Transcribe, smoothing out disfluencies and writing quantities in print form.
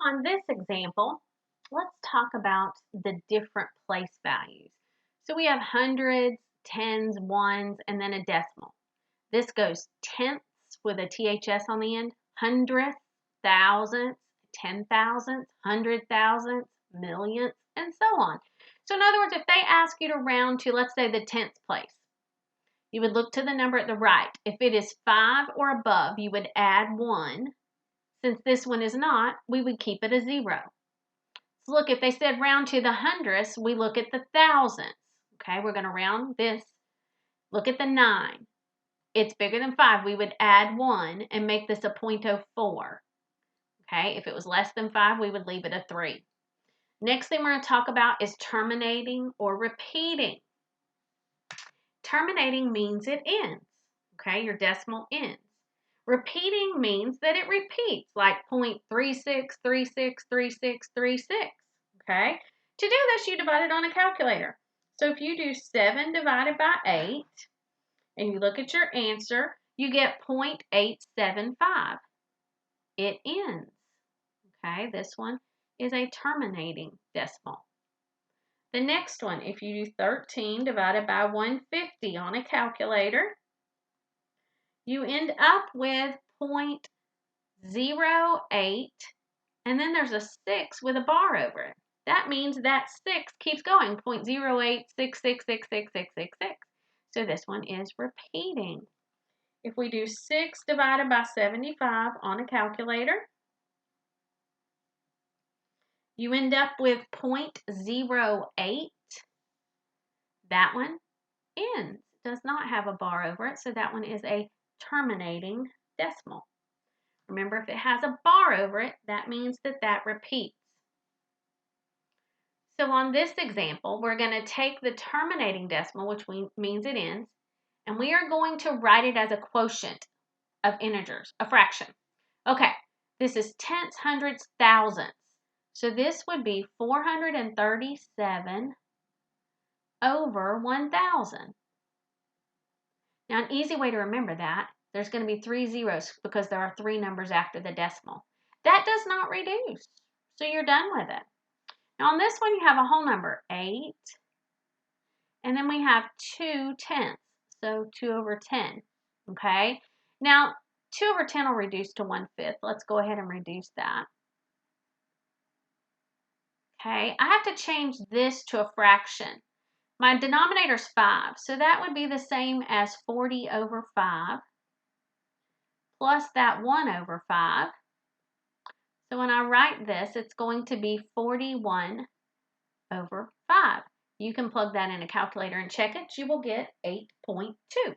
On this example, let's talk about the different place values. So we have hundreds, tens, ones, and then a decimal. This goes tenths with a THS on the end, hundredths, thousandths, 10,000ths, 100,000ths, millionths, and so on. So in other words, if they ask you to round to, let's say, the 10th place, you would look to the number at the right. If it is 5 or above, you would add 1. Since this one is not, we would keep it a 0. So look, if they said round to the hundredths, we look at the thousandths. Okay, we're going to round this. Look at the 9. It's bigger than 5. We would add 1 and make this a 0.04. Okay, if it was less than 5, we would leave it a 3. Next thing we're going to talk about is terminating or repeating. Terminating means it ends. Okay, your decimal ends. Repeating means that it repeats, like 0.36363636. Okay? To do this, you divide it on a calculator. So if you do 7 divided by 8, and you look at your answer, you get 0.875. It ends. Okay? This one is a terminating decimal. The next one, if you do 13 divided by 150 on a calculator, you end up with 0.08, and then there's a 6 with a bar over it. That means that 6 keeps going, 0.0866666666. So this one is repeating. If we do 6 divided by 75 on a calculator, you end up with 0.08. That one ends. It does not have a bar over it, so that one is a terminating decimal. Remember, if it has a bar over it, that means that that repeats. So on this example, we're going to take the terminating decimal, which means it ends, and we are going to write it as a quotient of integers, a fraction. Okay, this is tenths, hundredths, thousandths. So this would be 437 over 1,000. Now, an easy way to remember that, there's going to be 3 zeros because there are 3 numbers after the decimal. That does not reduce, so you're done with it. Now, on this one, you have a whole number, 8, and then we have 2 tenths, so 2 over 10, okay? Now, 2 over 10 will reduce to 1/5. Let's go ahead and reduce that. Okay, I have to change this to a fraction. My denominator is 5, so that would be the same as 40 over 5 plus that 1 over 5. So when I write this, it's going to be 41 over 5. You can plug that in a calculator and check it. You will get 8.2.